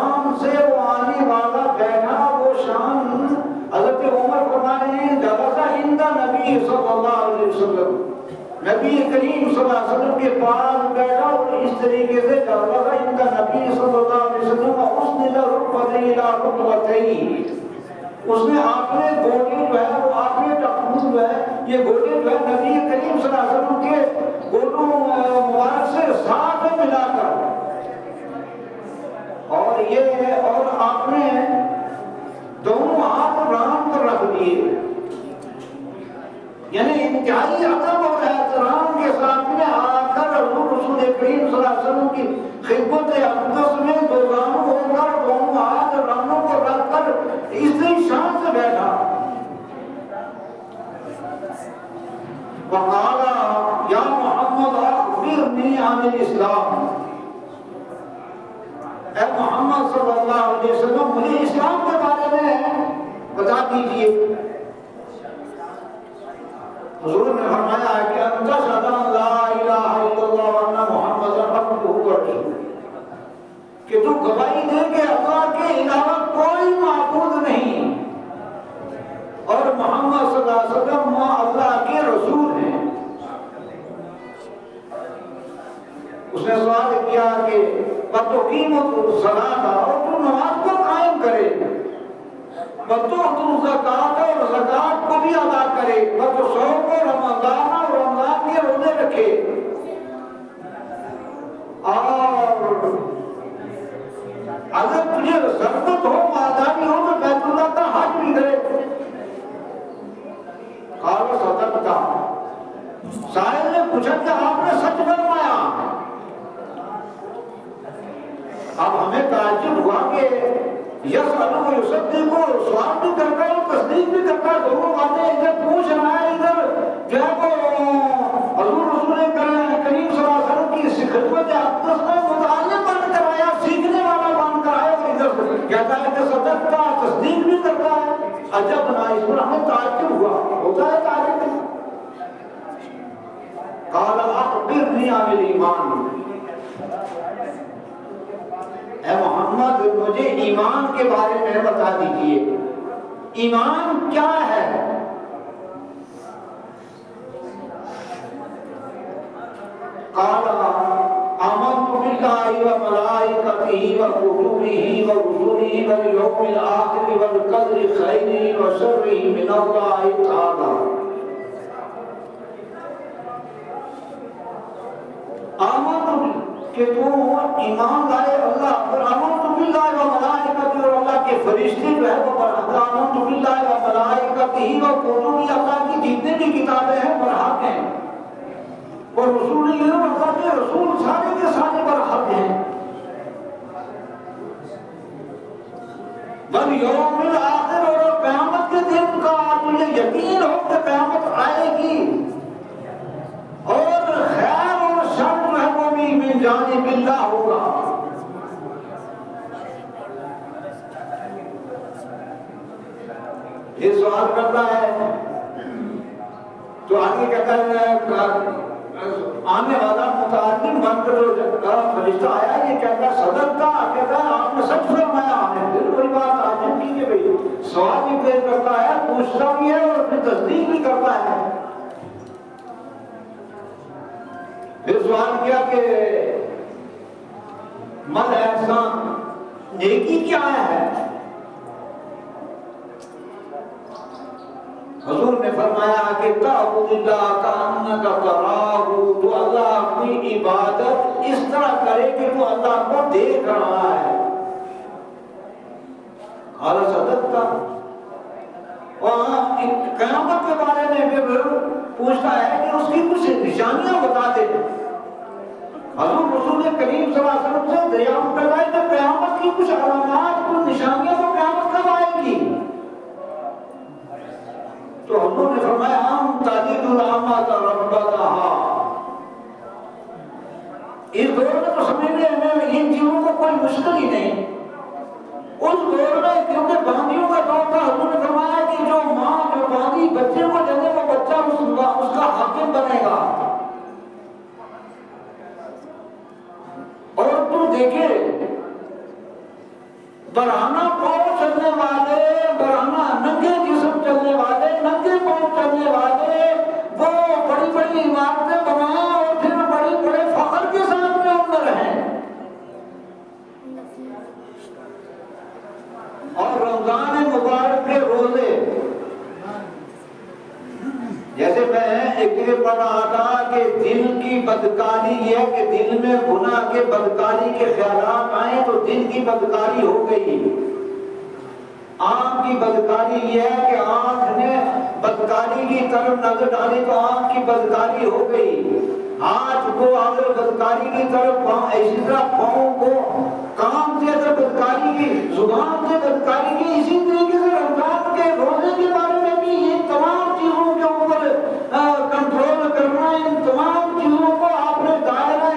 شام سے وہ آنے والا بیٹھا، وہ شام حضرت عمر فرما رہے ہیں جلسہ عند نبی صلی اللہ علیہ وسلم، نبی کریم صلی اللہ علیہ وسلم کے پاس بیٹھا اور اس طریقے سے جلسہ عند نبی صلی اللہ علیہ وسلم اسند رکبتیہ الی رکبتیہ، اس نے اپنے گوٹے جو ہے وہ اپنے ٹخنوں جو ہے یہ گوٹے جو ہے نبی کریم صلی اللہ علیہ وسلم کے گوٹوں مبارک سے ساتھ میں ملا کر اور آپ نے دونوں ہاتھ رام پر رکھ دیے، یعنی انتہائی ادب اور احترام کے ساتھ میں آ کر حضور رسول کریم صلی اللہ علیہ وسلم کی خدمت اقدس میں دو رام ہو کر دونوں ہاتھ راموں کو رکھ کر اس شان سے بیٹھا۔ وقال یا محمد اخبرنی عن الاسلام، اے محمد صلی اللہ علیہ وسلم مجھے اسلام کے بارے میں بتا دیجئے۔ حضور نے فرمایا کہ ان تشہد ان لا الہ الا اللہ وان محمدا عبدہ ورسولہ، کہ تو گواہی دے کہ اللہ کے علاوہ کوئی معبود نہیں اور محمد صلی اللہ علیہ وسلم اللہ کے رسول ہیں۔ اس نے سوال کیا کہ وَتُقِيمُ الصَّلَاةَ، اور تو نماز کو قائم کرے، وَتُؤْتُ الزَّكَاةَ، اور زکوٰۃ کو بھی ادا کرے، وَتُصُومُ رمضان، اور رمضان کے روزے رکھے، اور اگر تجھے ضرورت ہو مادانی ہو تو بیت اللہ کا حج بھی کرے۔ قال صدقت، سائل نے پوچھا کہ آپ نے سچ فرمایا۔ اب ہمیں تعجب ہوا کہ یسأل و یصدق، سوال بھی کرتا ہے اور تصدیق بھی کرتا ہے، دونوں باتیں ادھر پوچھ رہا ہے، ادھر جو ہے وہ حضور رسول کریم صلی اللہ علیہ وسلم کی خدمت اقدس میں متعلم بن کر آیا، سیکھنے والا بن کر آیا، اور ادھر کہتا ہے کہ صدق کا تصدیق بھی کرتا ہے۔ عجب نہ، اس پر ہمیں تعجب ہوا، ہوتا ہے تعجب۔ قال اخبرنی عن الایمان، اے محمد مجھے ایمان کے بارے میں بتا دیجئے، ایمان کیا ہے؟ قال آمنت باللہ وملائکتہ وکتبہ ورسلہ والیوم الآخر والقدر خیرہ وشرہ من اللہ تعالی۔ آمنت کہ تو ایمان لائے اللہ پر، آمنت باللہ وملائکتہ، اور اللہ کے فرشتے جو ہے وہ پر آمنت باللہ وملائکتہ وکتبہ، اللہ کی جتنے بھی کتابیں ہیں برحق ہیں، اور رسول اللہ کے رسول سارے کے سارے برحق ہیں، والیوم الآخر، اور قیامت کے دن کا تجھے یقین ہو کہ قیامت آئے گی، اور خیر اور شر جو ہے وہ بھی من جانب اللہ ہوگا۔ یہ سوال کرتا ہے تو آگے کہتا ہے آنے والا متعلم بن کر فرشتہ آیا، یہ کہتا ہے صدق کا، کہتا ہے آپ نے سچ فرمایا۔ ہمیں پھر کوئی بات عجب کی کہ بھئی سوال بھی پیش کرتا ہے، پوچھتا بھی ہے اور پھر تصدیق بھی کرتا ہے۔ پھر سوال کیا کہ مل احسان، نیکی کیا ہے؟ حضور نے فرمایا کہ تعبد اللہ کأنک تراہ، تو اللہ کی عبادت اس طرح کرے کہ تو اللہ کو دیکھ رہا ہے۔ قال صدقت، وہاں قیامت کے بارے میں پھر پوچھتا ہے کہ اس کی کچھ نشانیاں بتا دے۔ حضور رسول کریم صلی اللہ علیہ وسلم سے دریافت کرتا ہے کہ قیامت کی کچھ علامات، کچھ نشانیاں تو قیامت کب آئے گی؟ تو حضور نے فرمایا ہم تجد الامۃ ربتہا، اس دور میں تو سمجھنے میں ان چیزوں کو کوئی مشکل ہی نہیں۔ اس دور میں کیونکہ باندیوں کا دور تھا، حضور نے فرمایا کہ جو ماں جو باندی بچے کو جنے وہ بچہ اس کا حاکم بنے گا۔ اور تم دیکھے جیسے میں ایک جگہ پڑھ رہا تھا کہ دل کی بدکاری یہ ہے کہ دل میں گناہ کے بدکاری کے خیالات آئیں تو دل کی بدکاری ہو گئی. آنکھ کی بدکاری یہ ہے کہ آنکھ نے بدکاری کی طرف نظر ڈالی تو آنکھ کی بدکاری ہو گئی. ہاتھ کو اگر بدکاری کی طرف اسی طرح پاؤں کو کام سے اگر بدکاری کی زبان سے بدکاری کی اسی طریقے سے رمضان کے روزے کے بارے میں بھی یہ تمام چیزوں کے اوپر کنٹرول کرنا ان تمام چیزوں کو آپ نے دائرہ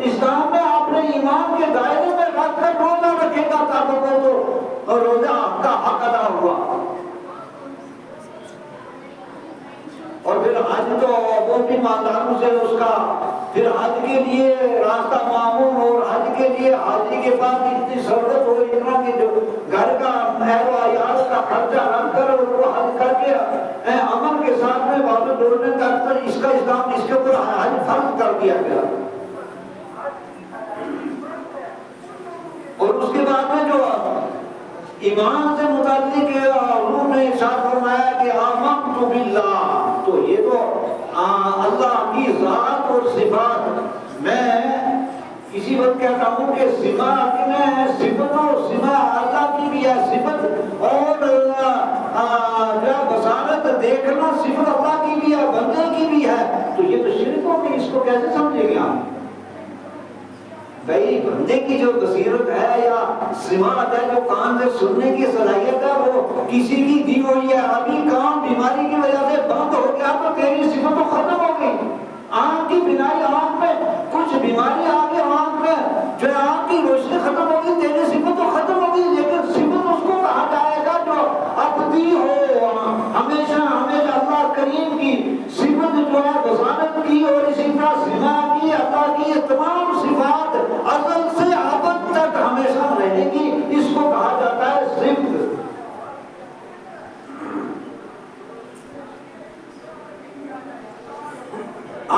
اسلام میں آپ نے ایمان کے دائرے میں رکھ کر روزہ رکھے گا تاکہ وہ تو روزہ آپ کا حق ادا ہوا. اور پھر حج تو وہ بھی مالداروں سے اس کا پھر حج کے لیے راستہ معمول اور حج کے لیے حاجی کے پاس اتنی ضرورت ہو اتنا کہ جو گھر کا مہر و عیال کا خرچہ رکھ کر اور وہ حج کر کے امن کے ساتھ میں واپس لوٹنے تک اس کا اسلام اس کے اوپر حج فرض کر دیا گیا. اور اس کے بعد میں جو ایمان سے متعلق حضور نے ارشاد فرمایا کہ آمنت باللہ، تو یہ تو اللہ کی ذات اور صفات میں اسی وقت کہتا ہوں کہ صفات میں صفت و صفہ اللہ کی بھی ہے صفت اور بصارت دیکھنا صفت اللہ کی بھی ہے بندے کی بھی ہے. تو یہ تو شرک ہو گئی، اس کو کیسے سمجھیں گے آپ؟ بھائی بندے کی جو بصیرت ہے یا سماعت ہے جو کان سے سننے کی صلاحیت ہے وہ کسی کی دی ہوئی ہے. ابھی کان بیماری کی وجہ سے بند ہو گیا تو تیری صفت تو ختم ہو گئی. آنکھ کی بینائی آنکھ میں کچھ بیماری آ گئی آنکھ میں جو آنکھ کی روشنی ختم ہو گئی تیری صفت تو ختم ہو گئی. لیکن صفت اس کو کہا جائے گا جو ابدی ہو ہمیشہ ہمیشہ اللہ کریم کی صفت جو ہے بصارت کی اور اسی طرح سماع کی اللہ کی تمام صفات ازل سے ابد تک ہمیشہ رہے گی. اس کو کہا جاتا ہے صفت.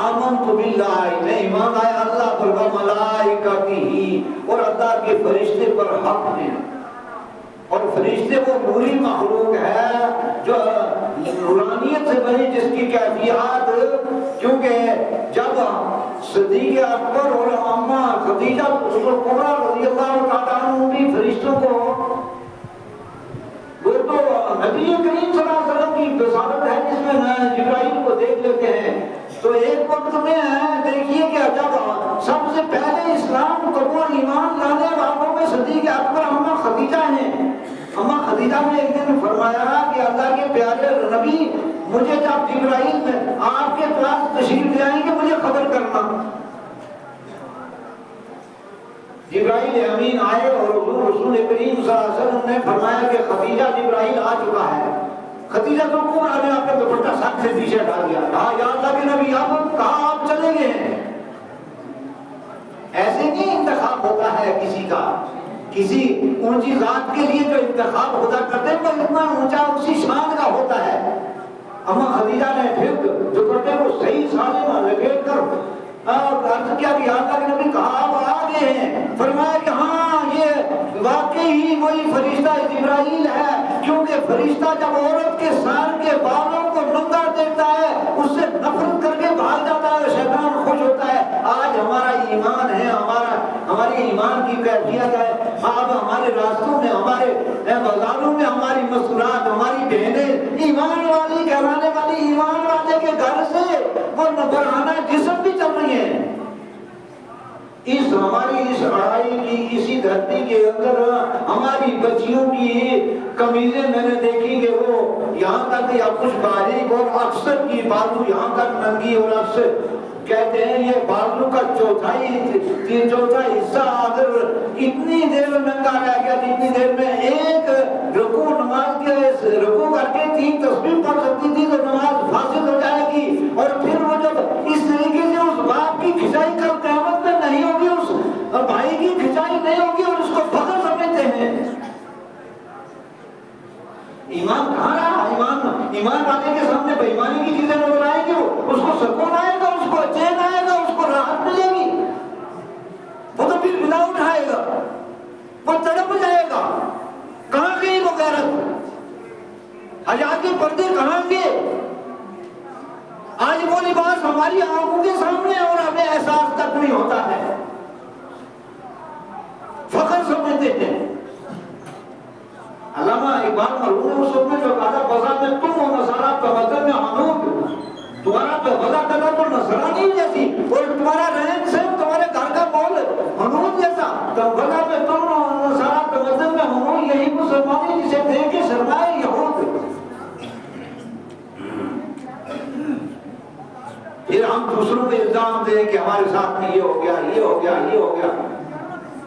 آمنت باللہ، میں ایمان لایا اللہ پر و ملائکتہ، اور اللہ کے فرشتے پر حق ہیں. اور فرشتے وہ نوری مخلوق ہے جو نورانیت سے بنی جس کی کیفیات، کیونکہ جب صدیق اکبر اور اماں خدیجہ کبریٰ رضی اللہ تعالیٰ عنہ بھی فرشتوں کو وہ تو نبی کریم صلی اللہ علیہ وسلم کی بصارت ہے جس میں جبرائیل کو دیکھ لیتے ہیں. تو ایک وقت میں دیکھیے کہ جب سب سے پہلے اسلام قبول ایمان لانے والوں میں صدیق اکبر اماں خدیجہ ہیں. اماں خدیجہ نے ایک دن فرمایا کہ اللہ کے پیارے نبی مجھے جب جبرائیل میں آپ کے پاس تشریف لے آئیں گے مجھے خبر کرنا. جبرائیل امین آئے اور حضور رسول کریم صلی اللہ علیہ وسلم نے فرمایا کہ خدیجہ جبرائیل آ چکا ہے. خدیجہ تو کبریٰ نے اپنا دوپٹہ ساتھ سے پیچھے ڈال دیا. کہا یا اللہ کے نبی آپ کہاں آپ چلے گئے ہیں؟ ایسے نہیں انتخاب ہوتا ہے کسی کا. کسی اونچی ذات کے لیے جو انتخاب خدا کرتے ہیں وہ اتنا اونچا اسی شان کا ہوتا ہے. اما خدیجہ نے پھر دوپٹے کو صحیح سالم لپیٹ کر عرض کیا کہ اللہ کے نبی کہا آپ آ گئے ہیں. فرمایا کہ ہاں یہ واقعی ہی وہی فرشتہ جبرائیل ہے، کیونکہ فرشتہ جب عورت کے سر کے بالوں کو ننگا دیکھتا ہے اس سے نفرت کر کے بھاگ جاتا ہے، شیطان خوش ہوتا ہے. آج ہمارا ایمان ہے، ہماری ایمان کی کیفیت ہے. اب ہمارے راستوں میں ہمارے بازاروں میں ہماری مسکراہٹ ہماری بہنیں ایمان والی کہلانے والی ایمان والے کے گھر سے وہ نبرانہ جسم بھی چل رہی ہیں. ہماری اس اڑائی کی اسی دھرتی کے اندر ہماری بچیوں کی قمیضیں میں نے دیکھی کہ وہ یہاں تک یا کچھ باریک اور اکثر کی بازو یہاں تک ننگی اور اکثر کہتے ہیں یہ بازو کا چوتھا حصہ اگر اتنی دیر ننگا رہ گیا اتنی دیر میں ایک رکوع نماز کے رکوع کر کے 3 تسبیح پڑھ سکتی تھی تو نماز فاسد ہو جائے گی. اور پھر وہ جب اس طریقے سے اس باپ کی کھچائی کل قیامت میں نہیں ہوگی، اس بھائی کی کھچائی نہیں ہوگی اور اس کو فخر سمجھتے ہیں. ایمان کہاں رہا؟ ایمان والے کے سامنے بے ایمانی کی چیزیں نظر آئیں گی، اس کو سکون آئے گا، اس کو چین آئے گا، اس کو راحت ملے گی. وہ تو پھر بلا اٹھائے گا، وہ تڑپ جائے گا. کہاں گئی وہ غیرت؟ حیا کے پردے کہاں گئے؟ آج وہ لباس ہماری آنکھوں کے سامنے اور ہمیں احساس تک نہیں ہوتا ہے، فخر سمجھتے ہیں۔ علامہ اقبال مرحوم نے اس میں جو کہا بذا میں تم و نصارا توجہ میں حنود، تمہارا تو وضع کرنا تو نصرانی جیسی اور تمہارا رہن سہن تمہارے گھر کا ماحول حنود جیسا، تو وضع میں تم نصارا توجہ میں حنود، یہی مسلمانی جسے دیکھ کے شرمائے یہود۔ پھر ہم دوسروں کو الزام دیں کہ ہمارے ساتھ میں یہ ہو گیا، یہ ہو گیا، یہ ہو گیا۔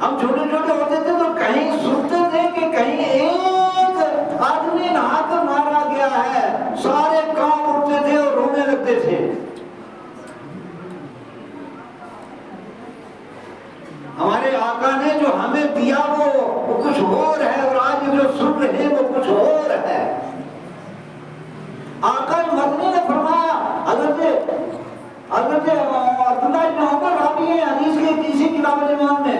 ہم چھوٹے چھوٹے ہوتے تھے تو کہیں سنتے تھے کہ کہیں ایک آدمی نہا کر مارا گیا ہے، سارے کام اٹھتے تھے اور رونے لگتے تھے۔ ہمارے آقا نے جو ہمیں دیا وہ کچھ اور ہے، اور آج جو سن رہے ہیں وہ کچھ اور ہے۔ آقا مدنی نے فرمایا، حضرت عبداللہ بن عمر راوی ہیں حدیث کے تیسری کتاب الایمان میں،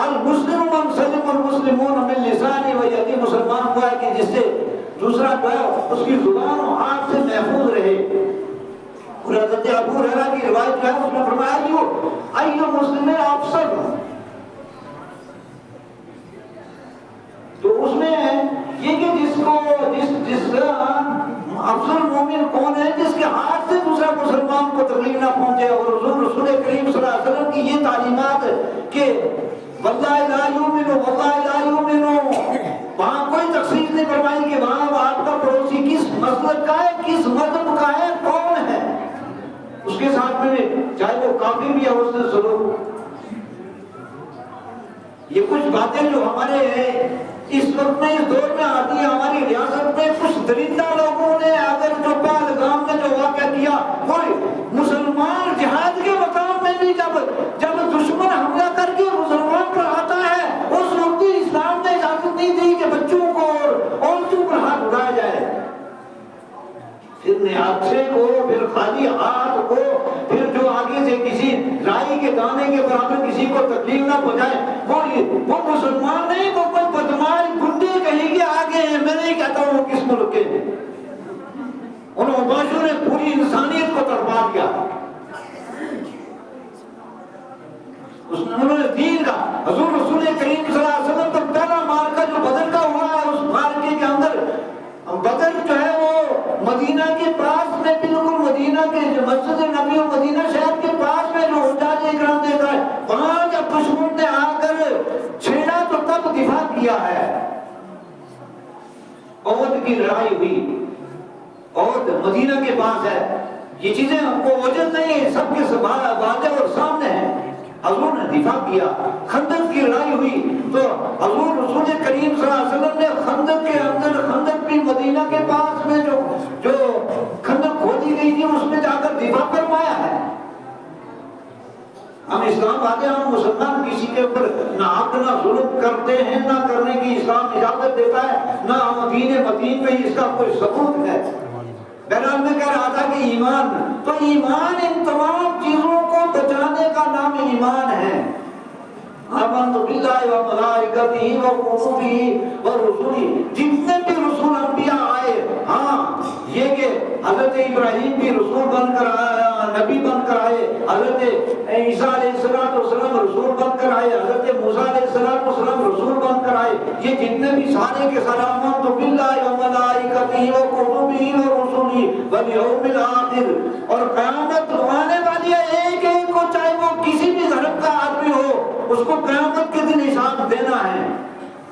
المسلم من سلم المسلمون من لسانه و یدیہ، مسلمان ہوا ہے کہ جس سے دوسرا جو ہے اس کی زبان و ہاتھ سے محفوظ رہے۔ اور حضرت ابو ہریرہ کی روایت جو ہے اس میں فرمایا ایو مسلم افضل، تو اس میں یہ کہ جس افضل مومن کون ہے، جس کے ہاتھ سے دوسرا مسلمان کو تکلیف نہ پہنچے۔ اور حضور رسول کریم صلی اللہ علیہ وسلم کی یہ تعلیمات کہ واللہ لا یؤمن واللہ لا یؤمن، وہاں کوئی تخصیص نہیں فرمائی کہ وہاں آپ کا پڑوسی کس مسلک کا ہے، کس مذہب کا ہے، کون ہے، اس کے ساتھ میں چاہے وہ کافر بھی ہے اس سے سلوک۔ یہ کچھ باتیں جو ہمارے اس وقت میں اس دور میں آتی ہے، ہماری ریاست میں کچھ درندہ لوگوں نے اگر جو پہلگام میں جو واقعہ کیا، کوئی مسلمان جہاد کے مقام میں بھی جب دشمن حملہ کر کے مسلمان پر آتا ہے، اس وقت اسلام نے اجازت نہیں دی کہ بچوں کو اور عورتوں پر ہاتھ اٹھایا جائے۔ پھر نیاچے کو، پھر خالی ہاتھ کو، پھر جو آگے سے کسی رائی کے دانے کے برابر کسی کو تکلیف نہ پہنچائے، وہ مسلمان نہیں، وہ کوئی بدماش گنڈے کہیں گے آگے ہیں، میں نہیں کہتا ہوں وہ کس ملک کے ہیں۔ ان اوباشوں نے پوری انسانیت کو تڑپا دیا۔ انہوں نے دین کا، حضور رسول کریم صلی اللہ علیہ وسلم پر پہلا مارکہ جو بدر کا ہوا ہے، اس مارکے کے اندر بدر جو ہے وہ مدینہ کے پاس میں، بالکل مدینہ کے مسجد نبی و مدینہ شہر کے پاس میں جو حجاج اکرام دیکھا ہے، وہاں جب دشمن نے آ کر چھیڑا تو تب دفاع کیا ہے۔ عہد کی لڑائی ہوئی، عہد مدینہ کے پاس ہے، یہ چیزیں ہم کو وجد نہیں ہے، سب کے واضح اور سامنے ہے۔ حضور نے دفاع کیا۔ خندق کی لڑائی ہوئی تو حضور رسول کریم صلی اللہ علیہ وسلم نے خندق کے اندر، خندق بھی مدینہ کے پاس میں جو خندق کھودی گئی تھی اس میں جا کر دفاع فرمایا ہے۔ ہم اسلام والے، ہم مسلمان کسی کے اوپر نہ حق نہ ظلم کرتے ہیں، نہ کرنے کی اسلام اجازت دیتا ہے، نہ ہم دین متین میں اس کا کوئی ثبوت ہے۔ بہرحال میں کہہ رہا تھا کہ ایمان، تو ایمان ان تمام چیزوں کو بچانے کا نام ایمان ہے۔ آمنت باللہ و ملائکتہ و کتبہ و رسلہ، جتنے بھی رسول انبیاء آئے، ہاں یہ کہ حضرت ابراہیم بھی رسول بن کر آیا، نبی بن کر آئے، حضرت عیسیٰ علیہ السلام رسول بن کر آئے، حضرت موسیٰ علیہ السلام رسول بن کر آئے، یہ جتنے بھی سارے کے سارے آمنت باللہ و ملائکتہ و کتبہ و رسلہ والیوم الآخر، اور قیامت آنے والی ہے ایک ایک کو، چاہے وہ کسی بھی دھرم کا آدمی ہو، اس کو قیامت کے دن حساب دینا ہے۔